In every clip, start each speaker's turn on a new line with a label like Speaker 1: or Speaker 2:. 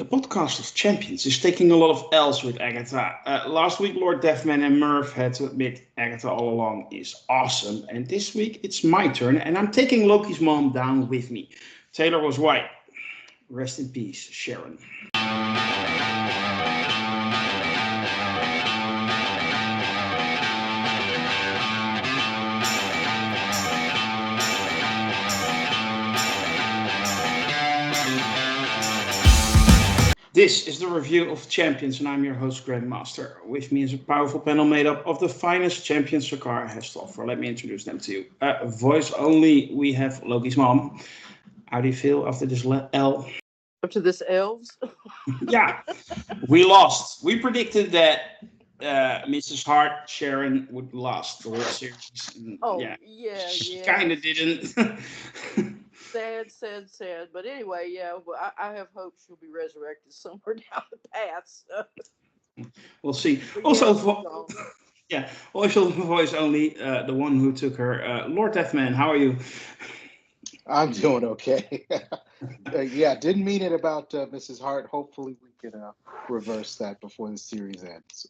Speaker 1: The podcast of champions is taking a lot of L's with Agatha. Last week, Lord Deathman and Murph had to admit Agatha All Along is awesome. And this week, it's my turn, and I'm taking Loki's mom down with me. Taylor was right. Rest in peace, Sharon. This is the review of champions, and I'm your host, Grandmaster. With me is a powerful panel made up of the finest champions Sakara has to offer. Let me introduce them to you. Voice only, we have Loki's mom. How do you feel after this L?
Speaker 2: After this elves?
Speaker 1: Yeah, we lost. We predicted that Mrs. Hart, Sharon, would last the whole series. And she kind of didn't.
Speaker 2: Sad. But anyway, I have hope she'll be resurrected somewhere down the path. So.
Speaker 1: We'll see.
Speaker 2: But
Speaker 1: Also, yeah, also voice only, the one who took her. Lord Deathman, how are you?
Speaker 3: I'm doing okay. Didn't mean it about Mrs. Hart. Hopefully we can reverse that before the series ends.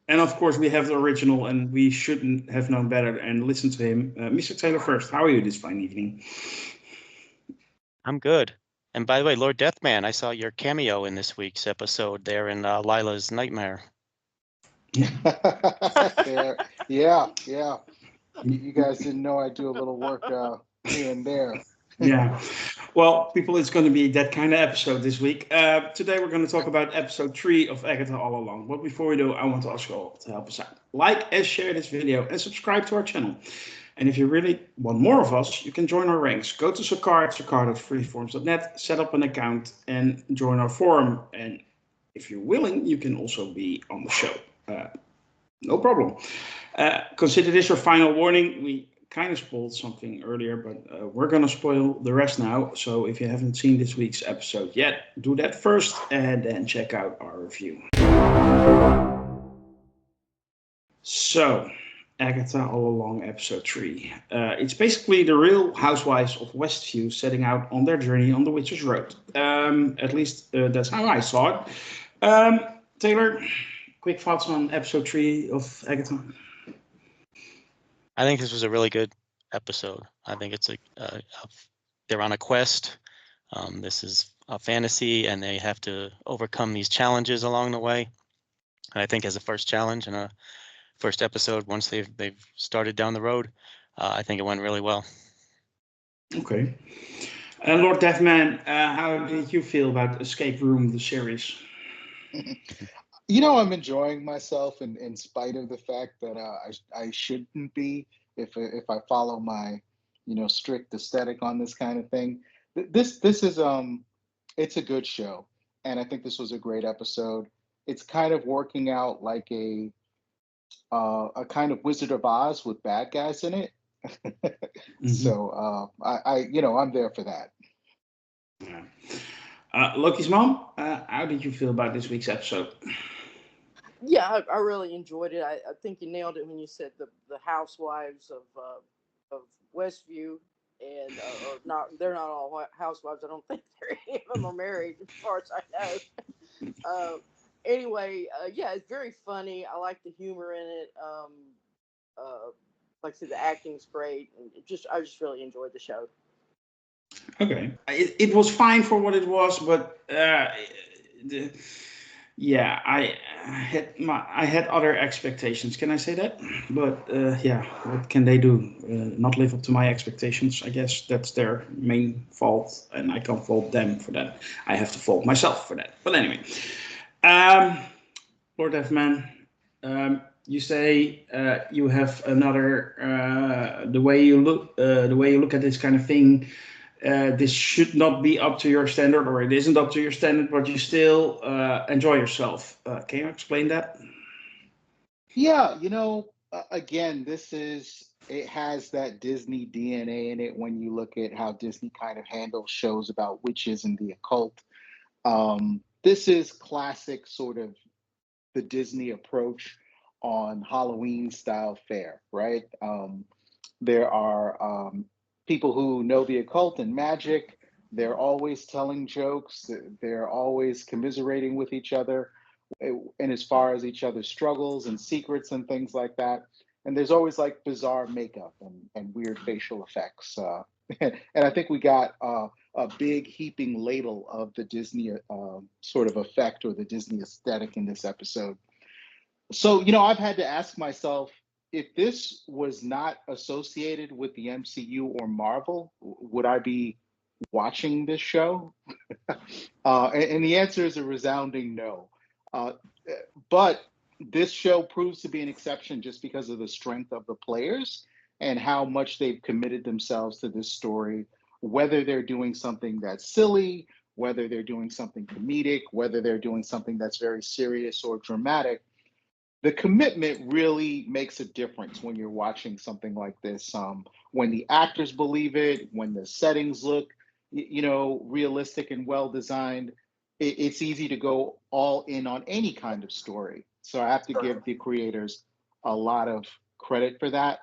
Speaker 1: And of course, we have the original, and we shouldn't have known better and listen to him. Mr. Taylor first, how are you this fine evening?
Speaker 4: I'm good. And by the way, Lord Deathman, I saw your cameo in this week's episode there in Lila's Nightmare.
Speaker 3: Yeah. You guys didn't know I do a little work here and there.
Speaker 1: Yeah. Well, people, it's going to be that kind of episode this week. Today we're going to talk about episode 3 of Agatha All Along. But before we do, I want to ask you all to help us out. Like and share this video and subscribe to our channel. And if you really want more of us, you can join our ranks. Go to sakar.freeforums.net, set up an account, and join our forum. And if you're willing, you can also be on the show. No problem. Consider this your final warning. We kind of spoiled something earlier, but we're going to spoil the rest now. So if you haven't seen this week's episode yet, do that first and then check out our review. So, Agatha All Along, episode 3. It's basically the Real Housewives of Westview setting out on their journey on the Witch's Road. At least that's how I saw it. Taylor, quick thoughts on episode 3 of Agatha?
Speaker 4: I think this was a really good episode. I think it's they're on a quest. This is a fantasy, and they have to overcome these challenges along the way. And I think as a first challenge and a first episode, once they've started down the road, I think it went really well.
Speaker 1: Okay. Lord Deathman, how did you feel about Escape Room, the series?
Speaker 3: I'm enjoying myself in spite of the fact that I shouldn't be if I follow my strict aesthetic on this kind of thing. This is it's a good show, and I think this was a great episode. It's kind of working out like a kind of Wizard of Oz with bad guys in it. Mm-hmm. So I'm there for that.
Speaker 1: Yeah. Loki's mom, how did you feel about this week's episode?
Speaker 2: Yeah, I really enjoyed it. I think you nailed it when you said the housewives of Westview, and they're not all housewives. I don't think any of them are married, as far as I know. Anyway, it's very funny. I like the humor in it. Like I said, the acting's great, and I just really enjoyed the show.
Speaker 1: Okay, it was fine for what it was, but I had other expectations. Can I say that? But what can they do? Not live up to my expectations. I guess that's their main fault, and I can't fault them for that. I have to fault myself for that. But anyway, Lord Deathman, you say you have another the way you look at this kind of thing. This should not be up to your standard, or it isn't up to your standard, but you still enjoy yourself. Can you explain that?
Speaker 3: Yeah, again, it has that Disney DNA in it when you look at how Disney kind of handles shows about witches and the occult. This is classic sort of the Disney approach on Halloween style fare, right? There are people who know the occult and magic, They're always telling jokes. They're always commiserating with each other, and as far as each other's struggles and secrets and things like that. And there's always like bizarre makeup and weird facial effects. And I think we got a big heaping ladle of the Disney sort of effect or the Disney aesthetic in this episode. So, I've had to ask myself, if this was not associated with the MCU or Marvel, would I be watching this show? And the answer is a resounding no. Uh, but this show proves to be an exception just because of the strength of the players and how much they've committed themselves to this story, whether they're doing something that's silly, whether they're doing something comedic, whether they're doing something that's very serious or dramatic. The commitment really makes a difference when you're watching something like this. When the actors believe it, when the settings look, realistic and well designed, it's easy to go all in on any kind of story. So I have to give the creators a lot of credit for that.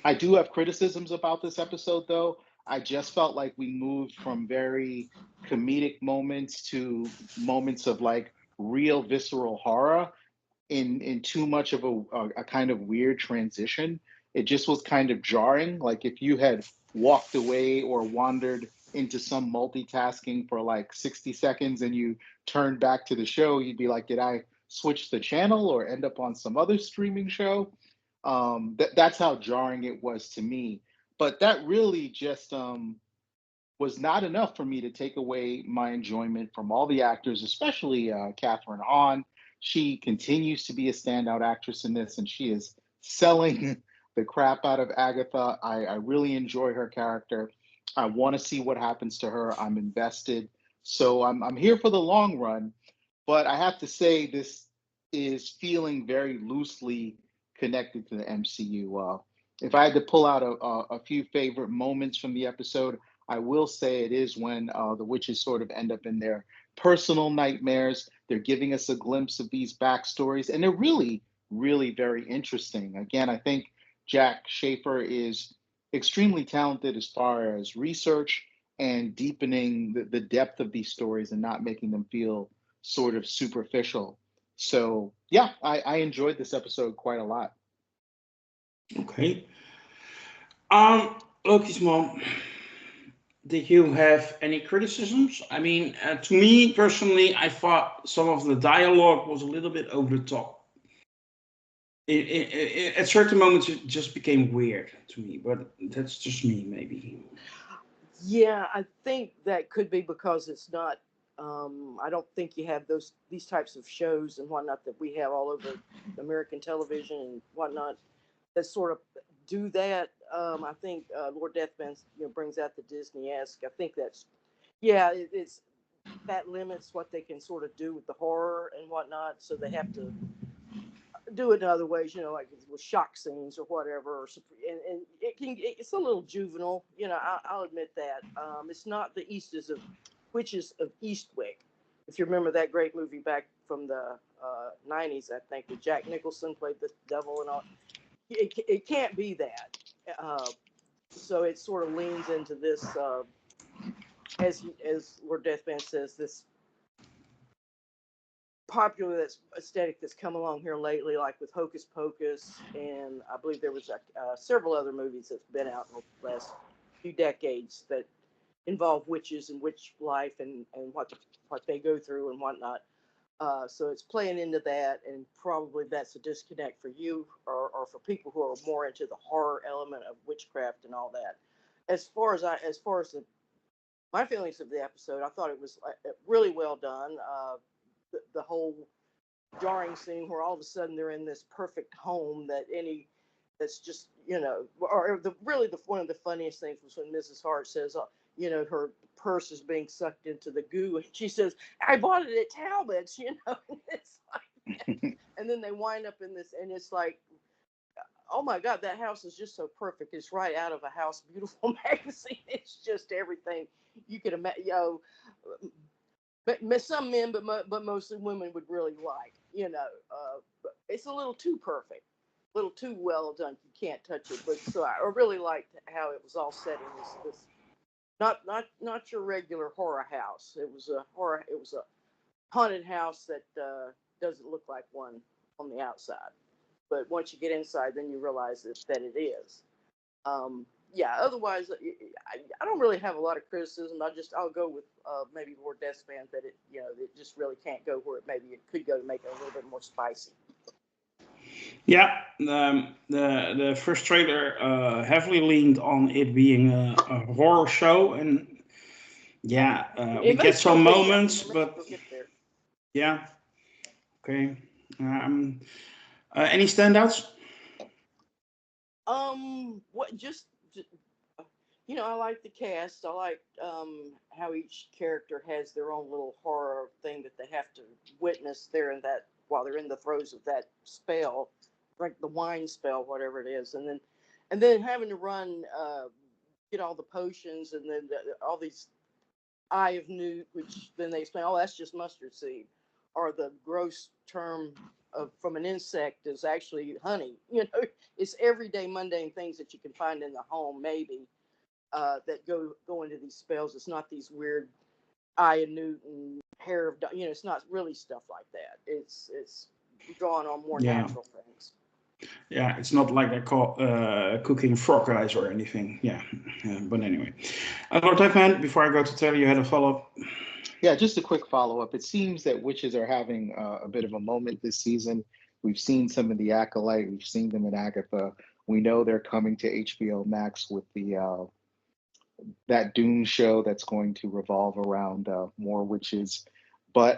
Speaker 3: I do have criticisms about this episode, though. I just felt like we moved from very comedic moments to moments of like real visceral horror in too much of a kind of weird transition. It just was kind of jarring. Like if you had walked away or wandered into some multitasking for like 60 seconds and you turned back to the show, you'd be like, did I switch the channel or end up on some other streaming show? That's how jarring it was to me. But that really just was not enough for me to take away my enjoyment from all the actors, especially Catherine Hahn. She continues to be a standout actress in this, and she is selling the crap out of Agatha. I really enjoy her character. I want to see what happens to her. I'm invested. So I'm here for the long run, but I have to say this is feeling very loosely connected to the MCU. If I had to pull out a few favorite moments from the episode, I will say it is when the witches sort of end up in their personal nightmares. They're giving us a glimpse of these backstories, and they're really, really very interesting. Again, I think Jack Schaefer is extremely talented as far as research and deepening the depth of these stories and not making them feel sort of superficial. So, yeah, I enjoyed this episode quite a lot.
Speaker 1: Okay. Lokismom, did you have any criticisms? I mean, to me personally, I thought some of the dialogue was a little bit over the top. At certain moments, it just became weird to me, but that's just me, maybe.
Speaker 2: Yeah, I think that could be because it's not. I don't think you have these types of shows and whatnot that we have all over American television and whatnot that sort of do that. I think Lord Deathman, brings out the Disney-esque. I think that's, yeah, it's that limits what they can sort of do with the horror and whatnot. So they have to do it in other ways, like with shock scenes or whatever. And it's a little juvenile, I'll admit that. It's not the Easters of Witches of Eastwick. If you remember that great movie back from the 90s, I think, with Jack Nicholson played the devil and all. It can't be that. So it sort of leans into this, as Lord Deathman says, this popular that's aesthetic that's come along here lately, like with Hocus Pocus, and I believe there was several other movies that's been out in the last few decades that involve witches and witch life and what they go through and whatnot. So it's playing into that, and probably that's a disconnect for you or for people who are more into the horror element of witchcraft and all that. As far as my feelings of the episode, I thought it was really well done. The whole jarring scene where all of a sudden they're in this perfect home that's just, or one of the funniest things was when Mrs. Hart says, her purse is being sucked into the goo, and she says, I bought it at Talbot's, and it's like, and then they wind up in this, and it's like, oh my God, that house is just so perfect. It's right out of a House Beautiful magazine. It's just everything you could imagine, but some men, but mostly women would really like, but it's a little too perfect, a little too well done. You can't touch it. But so I really liked how it was all set in this Not your regular horror house. It was a horror. It was a haunted house that doesn't look like one on the outside. But once you get inside, then you realize that it is. Yeah. Otherwise, I don't really have a lot of criticism. I'll go with maybe more Deathspan that it just really can't go where it could go to make it a little bit more spicy.
Speaker 1: Yeah, the first trailer heavily leaned on it being a horror show, and yeah, we get some moments, but yeah, okay. Any standouts?
Speaker 2: What just I like the cast. I like how each character has their own little horror thing that they have to witness there in that while they're in the throes of that spell, like the wine spell, whatever it is, and then having to run, get all the potions, and then all these eye of newt, which then they explain, oh, that's just mustard seed, or the gross term from an insect is actually honey. It's everyday mundane things that you can find in the home, maybe that go into these spells. It's not these weird eye of newt and hair of it's not really stuff like that. It's drawn on more natural things.
Speaker 1: Yeah, it's not like they're cooking frog eyes or anything. Yeah, but anyway. Lord Typeman, before I go to Terry, you had a follow-up?
Speaker 3: Yeah, just a quick follow-up. It seems that witches are having a bit of a moment this season. We've seen some of the Acolyte. We've seen them in Agatha. We know they're coming to HBO Max with that Dune show that's going to revolve around more witches. But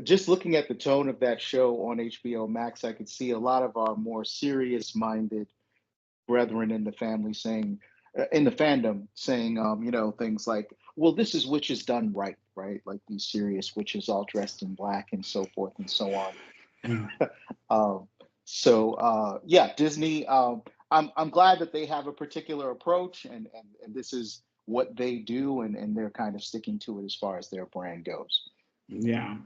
Speaker 3: just looking at the tone of that show on HBO Max, I could see a lot of our more serious-minded brethren in the family saying, in the fandom, saying, things like, well, this is witches done right? Like these serious witches all dressed in black and so forth and so on. Yeah, Disney. I'm glad that they have a particular approach, and this is what they do, and they're kind of sticking to it as far as their brand goes.
Speaker 1: Yeah.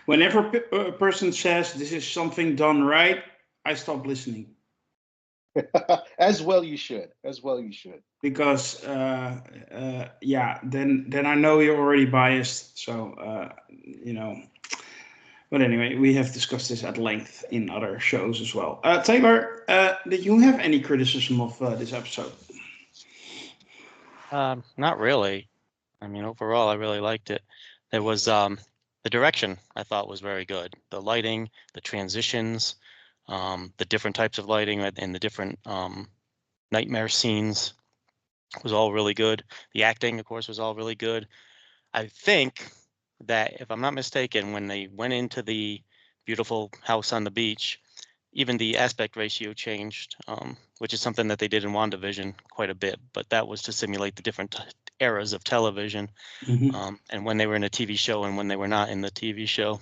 Speaker 1: Whenever a person says this is something done right, I stop listening.
Speaker 3: As well you should.
Speaker 1: Because yeah, then I know you're already biased. So But anyway, we have discussed this at length in other shows as well. Taylor, did you have any criticism of this episode?
Speaker 4: Not really. I mean, overall, I really liked it. There was the direction I thought was very good. The lighting, the transitions, the different types of lighting, and the different nightmare scenes was all really good. The acting, of course, was all really good. I think that, if I'm not mistaken, when they went into the beautiful house on the beach, even the aspect ratio changed, which is something that they did in WandaVision quite a bit, but that was to simulate the different eras of television, and when they were in a TV show and when they were not in the TV show.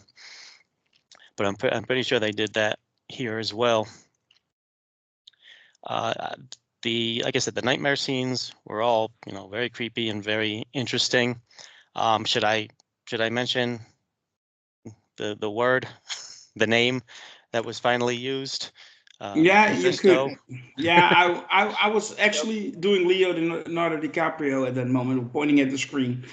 Speaker 4: But I'm pretty sure they did that here as well. Like I said, the nightmare scenes were all very creepy and very interesting. Should I mention the word, the name that was finally used?
Speaker 1: Yeah,
Speaker 4: Mephisto.
Speaker 1: you could. Yeah, I was actually doing Leonardo DiCaprio at that moment, pointing at the screen.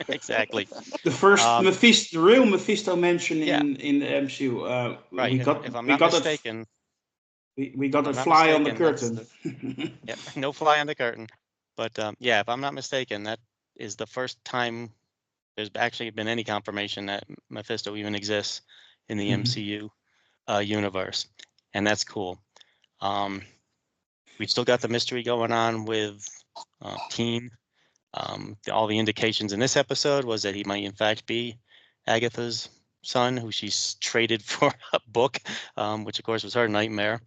Speaker 4: Exactly.
Speaker 1: The first Mephisto, the real Mephisto mention in the MCU.
Speaker 4: Right. If I'm not mistaken,
Speaker 1: we got a fly on the curtain.
Speaker 4: Yep, no fly on the curtain. But yeah, if I'm not mistaken, that is the first time there's actually been any confirmation that Mephisto even exists in the MCU universe, and that's cool. We've still got the mystery going on with Keen. All the indications in this episode was that he might in fact be Agatha's son, who she's traded for a book, which of course was her nightmare,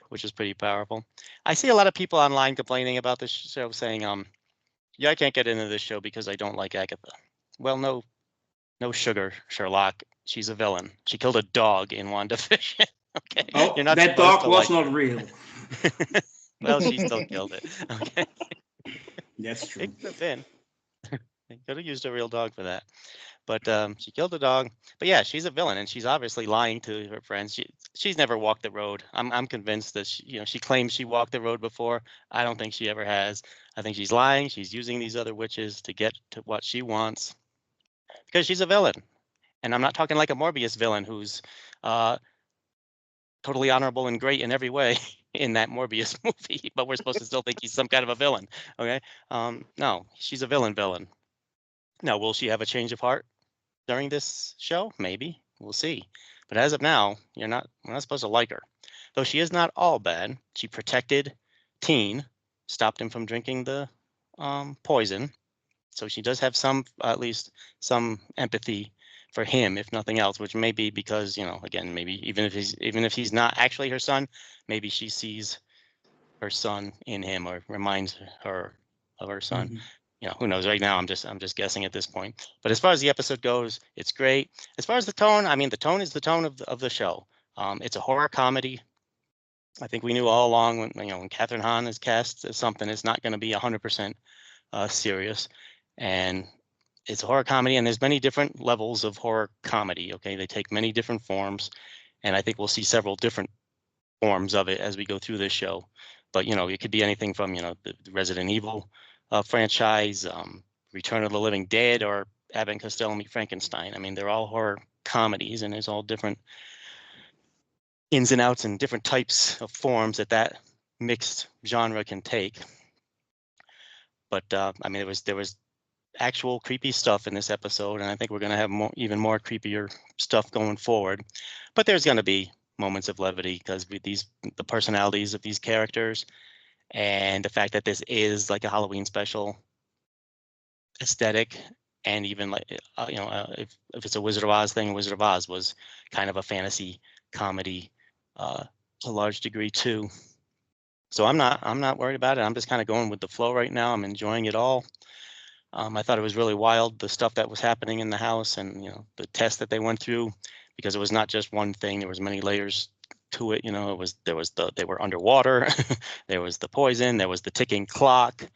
Speaker 4: which is pretty powerful. I see a lot of people online complaining about this show, saying, yeah, I can't get into this show because I don't like Agatha. Well, no sugar, Sherlock. She's a villain. She killed a dog in WandaVision. Okay.
Speaker 1: Oh,
Speaker 4: you're not
Speaker 1: that dog was not real.
Speaker 4: Well, she still killed it. Okay.
Speaker 1: That's true.
Speaker 4: It could have been. They could have used a real dog for that. But she killed the dog. But yeah, she's a villain, and she's obviously lying to her friends. She's never walked the road. I'm convinced that she claims she walked the road before. I don't think she ever has. I think she's lying. She's using these other witches to get to what she wants because she's a villain. And I'm not talking like a Morbius villain who's totally honorable and great in every way in that Morbius movie, but we're supposed to still think he's some kind of a villain. Okay. No, she's a villain. Now, will she have a change of heart during this show? Maybe. We'll see. But as of now, we're not supposed to like her. Though she is not all bad. She protected Teen, stopped him from drinking the poison. So she does have at least some empathy for him, if nothing else, which may be because, again, maybe even if he's not actually her son, maybe she sees her son in him or reminds her of her son.
Speaker 1: Mm-hmm.
Speaker 4: Who knows? Right now, I'm just guessing at this point. But as far as the episode goes, it's great. As far as the tone, I mean, the tone is the tone of the show. It's a horror comedy. I think we knew all along when Catherine Hahn is cast as something, it's not going to be 100% serious, and it's a horror comedy. And there's many different levels of horror comedy. Okay, they take many different forms, and I think we'll see several different forms of it as we go through this show. But it could be anything from the Resident Evil franchise, Return of the Living Dead, or Abbott and Costello Meet Frankenstein. I mean, they're all horror comedies, and there's all different ins and outs and different types of forms that mixed genre can take. But I mean, there was actual creepy stuff in this episode, and I think we're going to have even more creepier stuff going forward. But there's going to be moments of levity because with the personalities of these characters and the fact that this is like a Halloween special aesthetic, and even like if it's a Wizard of Oz thing, Wizard of Oz was kind of a fantasy comedy to a large degree too. So I'm not worried about it. I'm just kind of going with the flow right now. I'm enjoying it all. I thought it was really wild, the stuff that was happening in the house, and the test that they went through, because it was not just one thing. There was many layers to it. They were underwater. There was the poison. There was the ticking clock.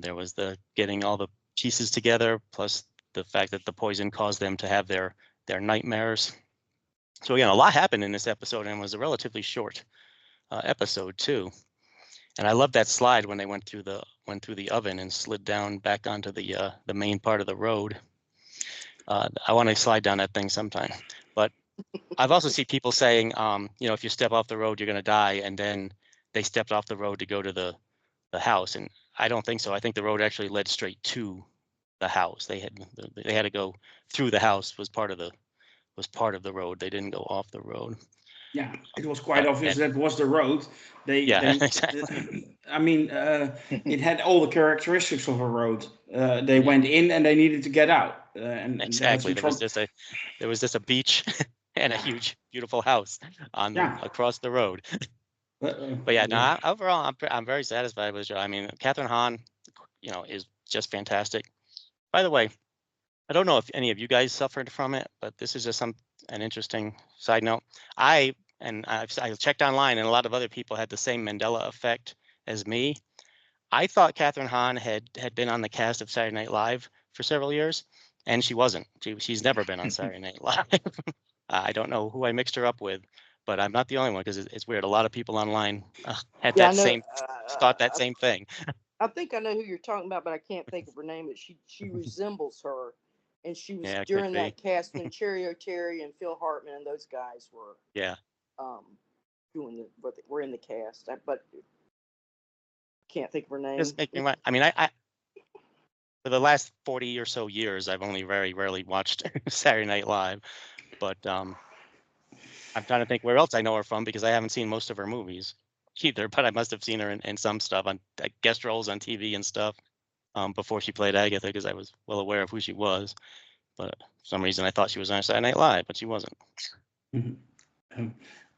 Speaker 4: There was the getting all the pieces together, plus the fact that the poison caused them to have their nightmares. So again, a lot happened in this episode, and it was a relatively short episode too. And I love that slide when they went through the oven and slid down back onto the main part of the road. I want to slide down that thing sometime. But I've also seen people saying, if you step off the road, you're going to die, and then they stepped off the road to go to the house. And I don't think so. I think the road actually led straight to the house. They had to go through the house was part of the road. They didn't go off the road.
Speaker 1: Yeah, it was quite obvious that was the road.
Speaker 4: Exactly.
Speaker 1: I mean, it had all the characteristics of a road. They went in and they needed to get out. And
Speaker 4: exactly. There was just a beach and a huge, beautiful house across the road. But yeah, no. Overall, I'm very satisfied with the show. I mean, Catherine Hahn, is just fantastic. By the way, I don't know if any of you guys suffered from it, but this is just an interesting side note. I checked online, and a lot of other people had the same Mandela effect as me. I thought Catherine Hahn had been on the cast of Saturday Night Live for several years, and she wasn't. She's never been on Saturday Night Live. I don't know who I mixed her up with, but I'm not the only one because it's weird. A lot of people online had thought that same thing.
Speaker 2: I think I know who you're talking about, but I can't think of her name. But she resembles her, and she was during that cast when Cherry O'Terry and Phil Hartman and those guys were doing were in the cast. But can't think of her name.
Speaker 4: I mean, I for the last 40 or so years, I've only very rarely watched Saturday Night Live, but I'm trying to think where else I know her from because I haven't seen most of her movies either, but I must have seen her in some stuff on guest roles on TV and stuff before she played Agatha because I was well aware of who she was. But for some reason I thought she was on Saturday Night Live, but she wasn't.
Speaker 1: Mm-hmm.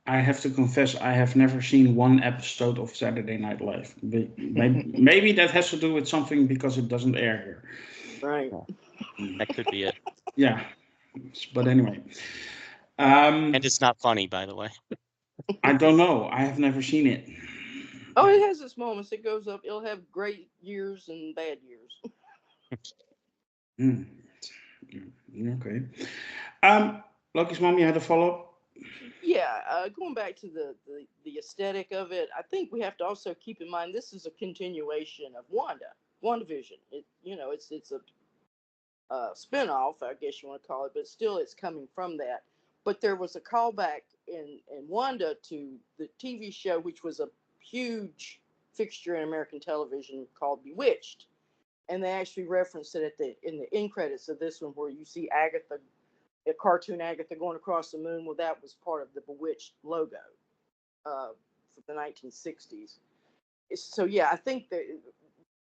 Speaker 1: I have to confess, I have never seen one episode of Saturday Night Live. Maybe that has to do with something because it doesn't air here.
Speaker 2: Right.
Speaker 4: That could be it.
Speaker 1: Yeah. But anyway.
Speaker 4: And it's not funny, by the way.
Speaker 1: I don't know. I have never seen it.
Speaker 2: Oh, it has its moments. It goes up. It'll have great years and bad years.
Speaker 1: Okay. Lokismom, you had a follow-up?
Speaker 2: Yeah, going back to the aesthetic of it, I think we have to also keep in mind this is a continuation of WandaVision. It's a spinoff, I guess you want to call it, but still it's coming from that. But there was a callback in Wanda to the TV show, which was a huge fixture in American television called Bewitched, and they actually referenced it in the end credits of this one, where you see Agatha, a cartoon Agatha going across the moon. Well, that was part of the Bewitched logo for the 1960s. So yeah, I think that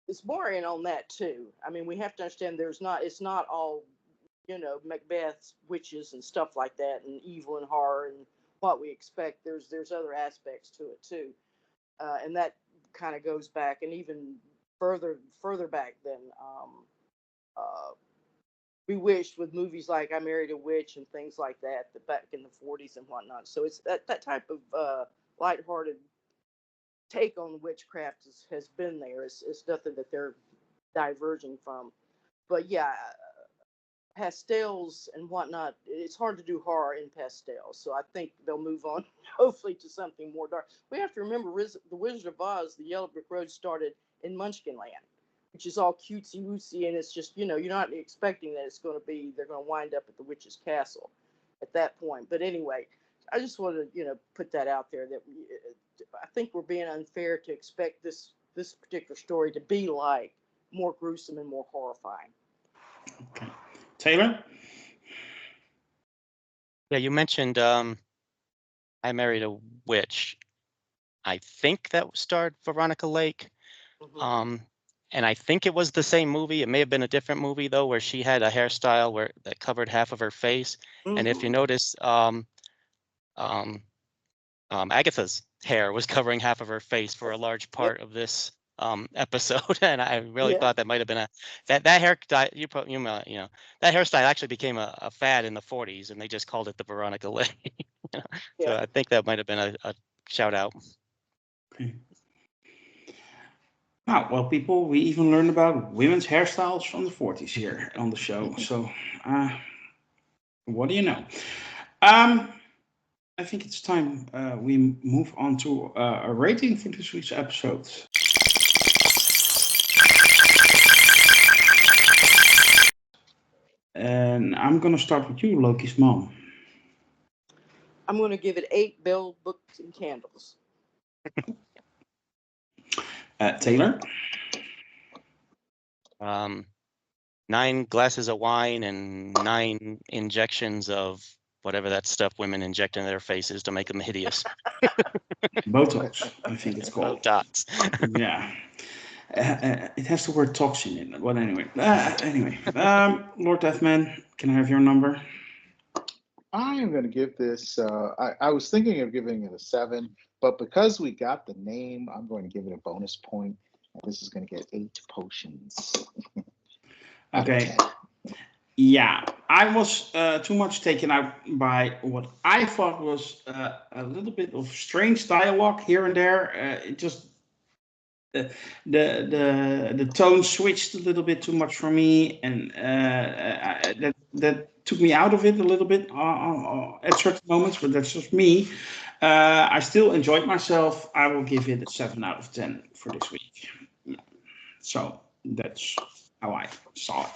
Speaker 2: it's borrowing on that too. I mean, we have to understand it's not all, Macbeth's witches and stuff like that, and evil and horror and what we expect. There's other aspects to it too, and that kind of goes back and even further back than uh, Bewitched, with movies like I Married a Witch and things like that back in the 40s and whatnot. So it's that type of lighthearted take on witchcraft has been there. It's nothing that they're diverging from. But yeah, pastels and whatnot, it's hard to do horror in pastels. So I think they'll move on, hopefully, to something more dark. We have to remember The Wizard of Oz, the Yellow Brick Road, started in Munchkin Land, which is all cutesy wootsy, and it's just, you're not expecting that they're going to wind up at the witch's castle at that point. But anyway, I just wanted to, put that out there, that I think we're being unfair to expect this particular story to be like more gruesome and more horrifying.
Speaker 1: Okay. Taylor?
Speaker 4: Yeah, you mentioned I Married a Witch. I think that starred Veronica Lake.
Speaker 2: Mm-hmm.
Speaker 4: And I think it was the same movie. It may have been a different movie though, where she had a hairstyle that covered half of her face.
Speaker 2: Mm-hmm.
Speaker 4: And if you notice, Agatha's hair was covering half of her face for a large part of this episode, and I really thought that might have been that hair dye. That hairstyle actually became a fad in the 40s, and they just called it the Veronica Lake. So I think that might have been a shout out.
Speaker 1: Okay. Well, people, we even learned about women's hairstyles from the 40s here on the show. So, what do you know? I think it's time we move on to a rating for this week's episode. And I'm going to start with you, Lokismom.
Speaker 2: I'm going to give it 8 bell books and candles.
Speaker 1: Taylor?
Speaker 4: 9 glasses of wine and 9 injections of whatever that stuff women inject in their faces to make them hideous.
Speaker 1: Botox, I think it's called.
Speaker 4: Botox.
Speaker 1: Yeah. It has the word toxin in it. Well, anyway. Lord Deathman, can I have your number?
Speaker 3: I am going to give this, I was thinking of giving it a 7, but because we got the name, I'm going to give it a bonus point. This is going to get 8 potions.
Speaker 1: Okay. Yeah, I was too much taken out by what I thought was a little bit of strange dialogue here and there. It just the tone switched a little bit too much for me, and that took me out of it a little bit at certain moments. But that's just me. I still enjoyed myself. I will give it a 7 out of 10 for this week. So that's how I saw it.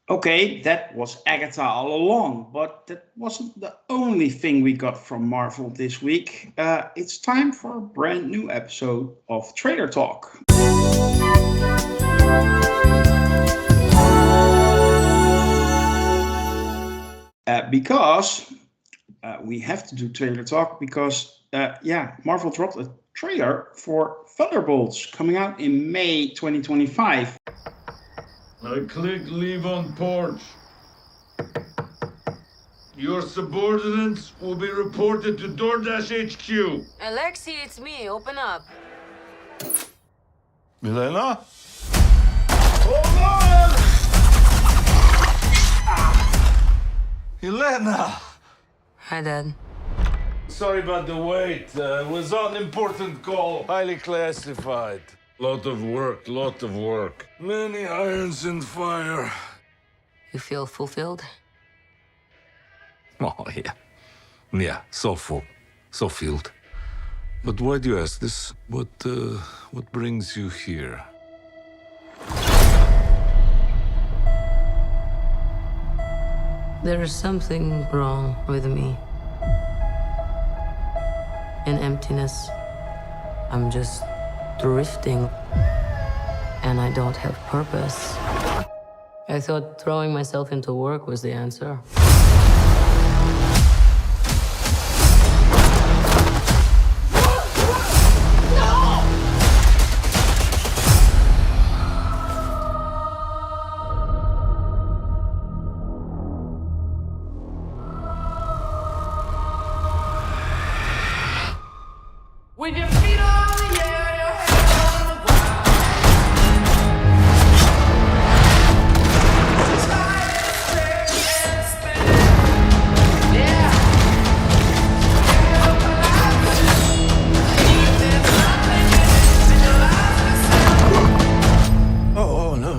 Speaker 1: Okay, that was Agatha All Along, but that wasn't the only thing we got from Marvel this week. It's time for a brand new episode of Trailer Talk. Because we have to do Trailer Talk because, Marvel dropped a trailer for Thunderbolts coming out in May 2025.
Speaker 5: I click leave on porch. Your subordinates will be reported to DoorDash HQ.
Speaker 6: Alexi, it's me. Open up.
Speaker 5: Milena? Hold on! Elena!
Speaker 6: Hi, Dad.
Speaker 5: Sorry about the wait. Was on an important call. Highly classified. Lot of work. Many irons in fire.
Speaker 6: You feel fulfilled?
Speaker 7: Oh, yeah. Yeah, so full. So filled. But why do you ask this? What brings you here?
Speaker 6: There is something wrong with me. An emptiness. I'm just drifting. And I don't have purpose. I thought throwing myself into work was the answer.
Speaker 8: With your feet on the air, your head on the ground. Sky is straight and spinning. Yeah.
Speaker 9: Oh no.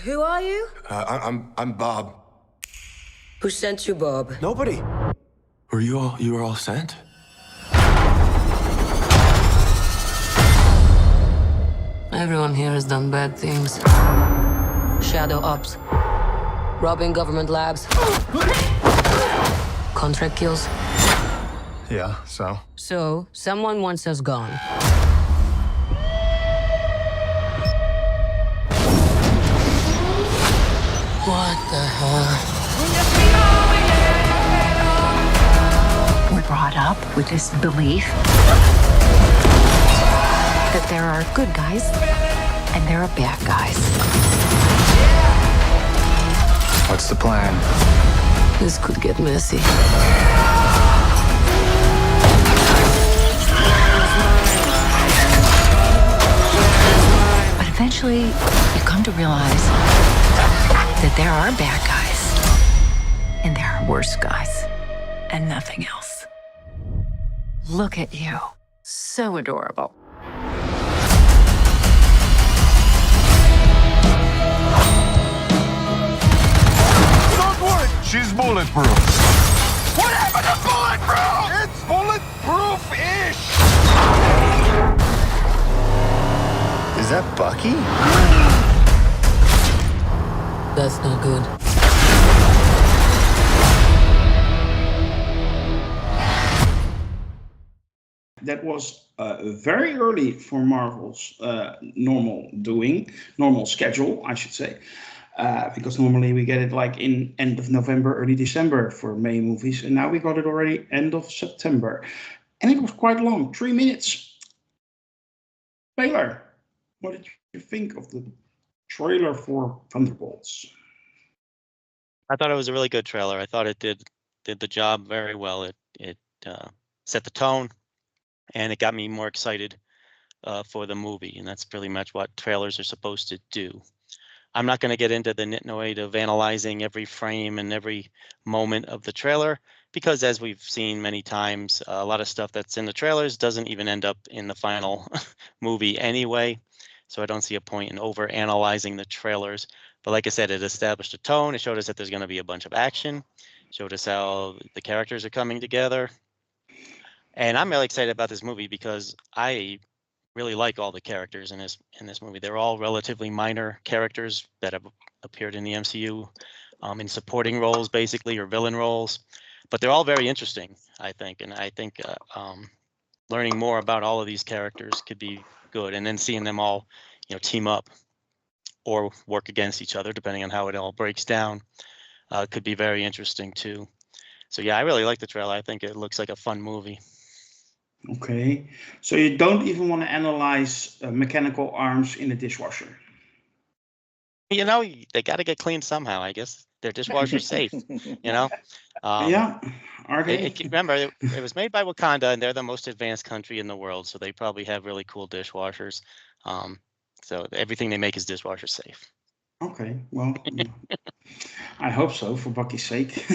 Speaker 6: Who are you?
Speaker 9: I'm Bob.
Speaker 6: Who sent you, Bob?
Speaker 9: Nobody. Were you were all sent?
Speaker 6: Everyone here has done bad things. Shadow ops. Robbing government labs. Contract kills.
Speaker 9: Yeah, so?
Speaker 6: So, someone wants us gone. What the hell?
Speaker 10: We're brought up with this belief that there are good guys and there are bad guys.
Speaker 9: What's the plan?
Speaker 6: This could get messy.
Speaker 10: But eventually, you come to realize that there are bad guys and there are worse guys and nothing else. Look at you. So adorable.
Speaker 7: Don't worry, she's bulletproof. What happened to bulletproof? It's bulletproof-ish.
Speaker 9: Is that Bucky?
Speaker 6: That's not good.
Speaker 1: That was very early for Marvel's normal schedule, I should say. Because normally we get it like in end of November, early December for May movies. And now we got it already end of September. And it was quite long, 3 minutes. Taylor, what did you think of the trailer for Thunderbolts?
Speaker 4: I thought it was a really good trailer. I thought it did the job very well. It set the tone, and it got me more excited for the movie. And that's pretty much what trailers are supposed to do. I'm not going to get into the nitnoid of analyzing every frame and every moment of the trailer, because as we've seen many times, a lot of stuff that's in the trailers doesn't even end up in the final movie anyway. So I don't see a point in over analyzing the trailers. But like I said, it established a tone. It showed us that there's going to be a bunch of action, showed us how the characters are coming together. And I'm really excited about this movie because I really like all the characters in this movie. They're all relatively minor characters that have appeared in the MCU in supporting roles, basically, or villain roles. But they're all very interesting, I think. And I think learning more about all of these characters could be good. And then seeing them all, team up or work against each other, depending on how it all breaks down, could be very interesting too. So yeah, I really like the trailer. I think it looks like a fun movie.
Speaker 1: Okay, so you don't even want to analyze mechanical arms in a dishwasher?
Speaker 4: They got to get cleaned somehow. I guess their dishwasher's safe.
Speaker 1: Yeah, are they?
Speaker 4: Remember, it was made by Wakanda, and they're the most advanced country in the world, so they probably have really cool dishwashers. So everything they make is dishwasher safe.
Speaker 1: Okay, well, I hope so, for Bucky's sake.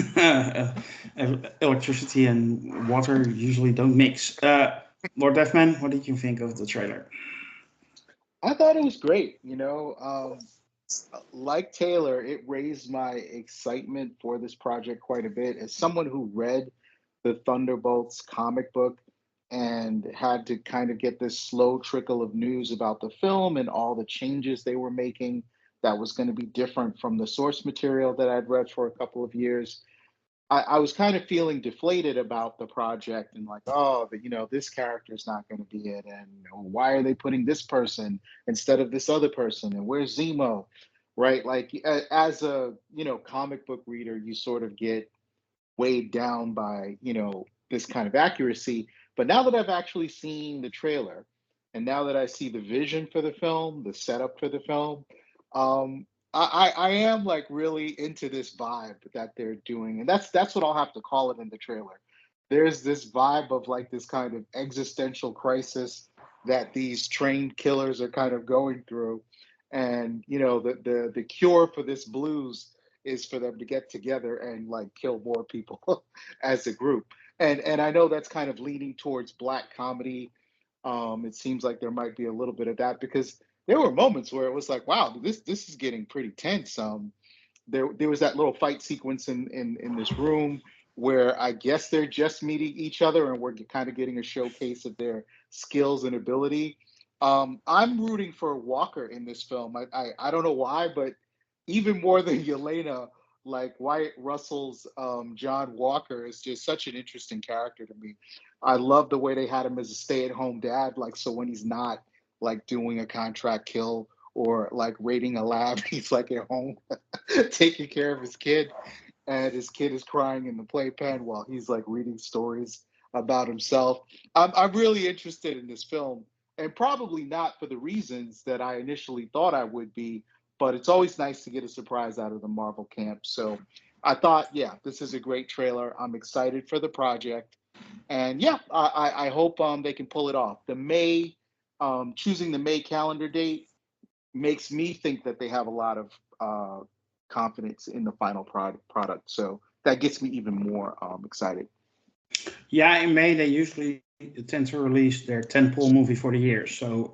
Speaker 1: Electricity and water usually don't mix. Lord Deathman, what did you think of the trailer?
Speaker 3: I thought it was great. Like Taylor, it raised my excitement for this project quite a bit. As someone who read the Thunderbolts comic book and had to kind of get this slow trickle of news about the film and all the changes they were making that was going to be different from the source material that I'd read for a couple of years. I was kind of feeling deflated about the project and like, oh, but this character is not going to be it, and why are they putting this person instead of this other person, and where's Zemo, right? Like as a comic book reader, you sort of get weighed down by this kind of accuracy. But now that I've actually seen the trailer, and now that I see the vision for the film, the setup for the film, um, I am like really into this vibe that they're doing, and that's what I'll have to call it in the trailer. There's this vibe of like this kind of existential crisis that these trained killers are kind of going through, and the cure for this blues is for them to get together and like kill more people as a group. And I know that's kind of leaning towards black comedy. It seems like there might be a little bit of that because there were moments where it was like, wow, this is getting pretty tense. There was that little fight sequence in this room where I guess they're just meeting each other and we're kind of getting a showcase of their skills and ability. I'm rooting for Walker in this film. I don't know why, but even more than Yelena, like Wyatt Russell's John Walker is just such an interesting character to me. I love the way they had him as a stay-at-home dad. Like, so when he's not like doing a contract kill or like raiding a lab, he's like at home taking care of his kid, and his kid is crying in the playpen while he's like reading stories about himself. I'm really interested in this film, and probably not for the reasons that I initially thought I would be, but it's always nice to get a surprise out of the Marvel camp. So I thought, yeah, this is a great trailer. I'm excited for the project. And yeah, I hope they can pull it off. Choosing the May calendar date makes me think that they have a lot of confidence in the final product. So that gets me even more excited.
Speaker 1: Yeah, in May they usually tend to release their tentpole movie for the year. So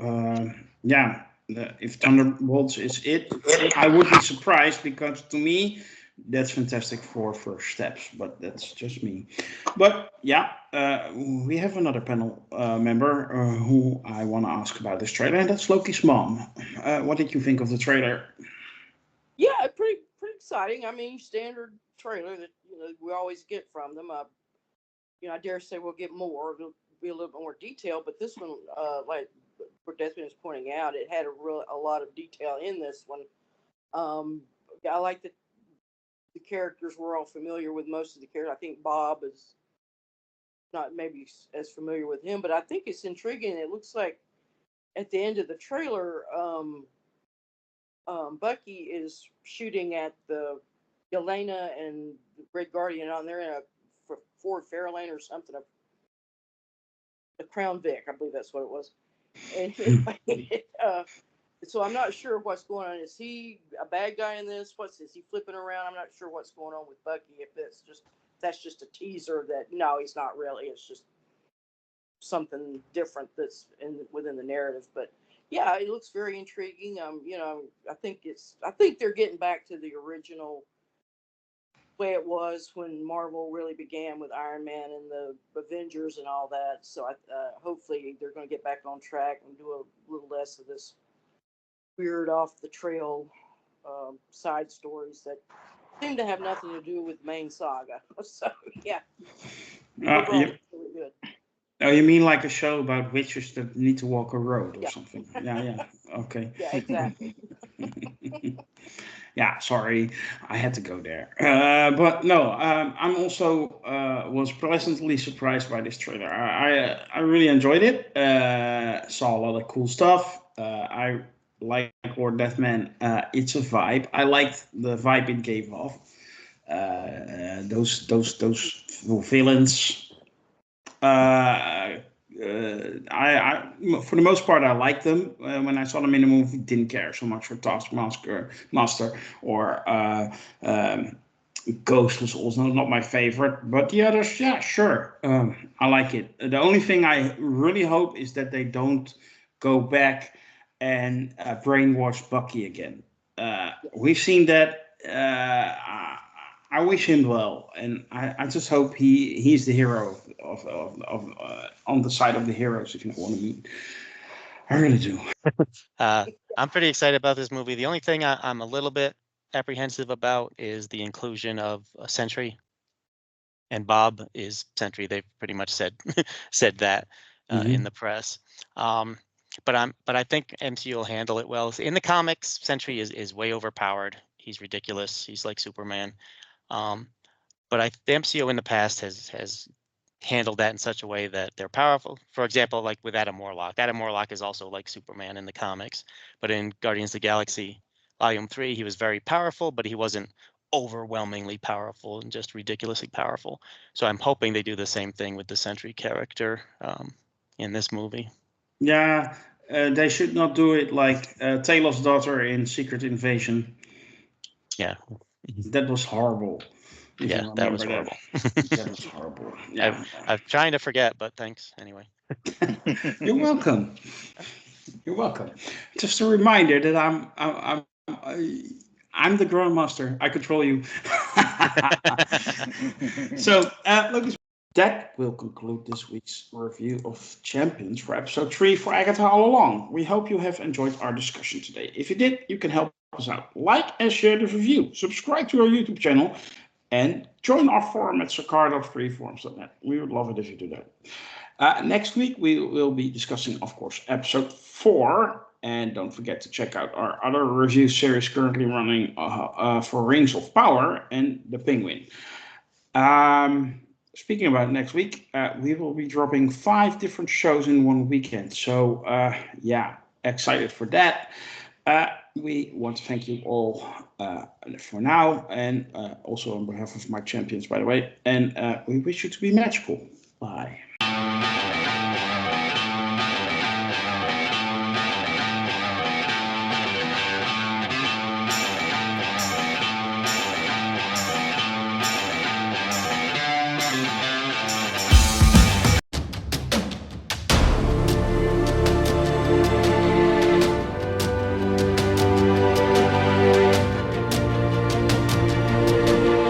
Speaker 1: yeah, if Thunderbolts is it, I would be surprised because to me that's fantastic for first steps. But that's just me. But yeah, we have another panel member who I want to ask about this trailer, and that's Lokismom. What did you think of the trailer?
Speaker 2: Yeah, pretty exciting. I mean, standard trailer that we always get from them. I dare say we'll get more. It'll be a little bit more detail, but this one, like Desmond is pointing out, it had a lot of detail in this one. I like that the characters we're all familiar with. Most of the characters, I think Bob is not maybe as familiar with him, but I think it's intriguing. It looks like at the end of the trailer, Bucky is shooting at the Yelena and the Red Guardian on there in a Ford Fairlane or something, a Crown Vic, I believe that's what it was. And so I'm not sure what's going on. Is he a bad guy in this? Is he flipping around? I'm not sure what's going on with Bucky. If that's just a teaser that no, he's not really. It's just something different that's within the narrative. But yeah, it looks very intriguing. I think they're getting back to the original way it was when Marvel really began with Iron Man and the Avengers and all that. So hopefully they're going to get back on track and do a little less of this weird off the trail side stories that seem to have nothing to do with main saga. So yeah, overall, it's really good.
Speaker 1: Oh, you mean like a show about witches that need to walk a road or
Speaker 2: Yeah.
Speaker 1: something? Yeah. Okay.
Speaker 2: Yeah, exactly.
Speaker 1: Yeah, sorry, I had to go there. But no, I'm also was pleasantly surprised by this trailer. I really enjoyed it. Saw a lot of cool stuff. I like Lord Deathman. It's a vibe. I liked the vibe it gave off. Those villains. I for the most part I liked them. When I saw them in the movie, didn't care so much for Taskmaster or Ghost was also not my favorite, but the others, yeah, sure, I like it. The only thing I really hope is that they don't go back and brainwash Bucky again. we've seen that. I wish him well, and I just hope he's the hero of on the side of the heroes, if you know what I mean. I really do.
Speaker 4: I'm pretty excited about this movie. The only thing I'm a little bit apprehensive about is the inclusion of a Sentry. And Bob is Sentry. They've pretty much said said that in the press. But I think MCU will handle it well. In the comics, Sentry is way overpowered. He's ridiculous. He's like Superman. But the MCU in the past has handled that in such a way that they're powerful. For example, like with Adam Warlock. Adam Warlock is also like Superman in the comics. But in Guardians of the Galaxy Volume 3, he was very powerful, but he wasn't overwhelmingly powerful and just ridiculously powerful. So I'm hoping they do the same thing with the Sentry character in this movie.
Speaker 1: Yeah, they should not do it like Taylor's daughter in Secret Invasion.
Speaker 4: Yeah.
Speaker 1: That was horrible.
Speaker 4: Yeah, that was horrible.
Speaker 1: That was horrible. Yeah.
Speaker 4: I'm trying to forget, but thanks anyway.
Speaker 1: You're welcome. You're welcome. Just a reminder that I'm the Grandmaster. I control you. So, Lokismom, that will conclude this week's review of Champions for episode 3 for Agatha All Along. We hope you have enjoyed our discussion today. If you did, you can help us out. Like and share the review. Subscribe to our YouTube channel. And join our forum at sacar.freeforums.net. We would love it if you do that. Next week, we will be discussing, of course, episode 4. And don't forget to check out our other review series currently running for Rings of Power and The Penguin. Speaking about next week, we will be dropping 5 different shows in one weekend. So, yeah, excited for that. We want to thank you all for now, and also on behalf of my champions, by the way. And we wish you to be magical. Bye.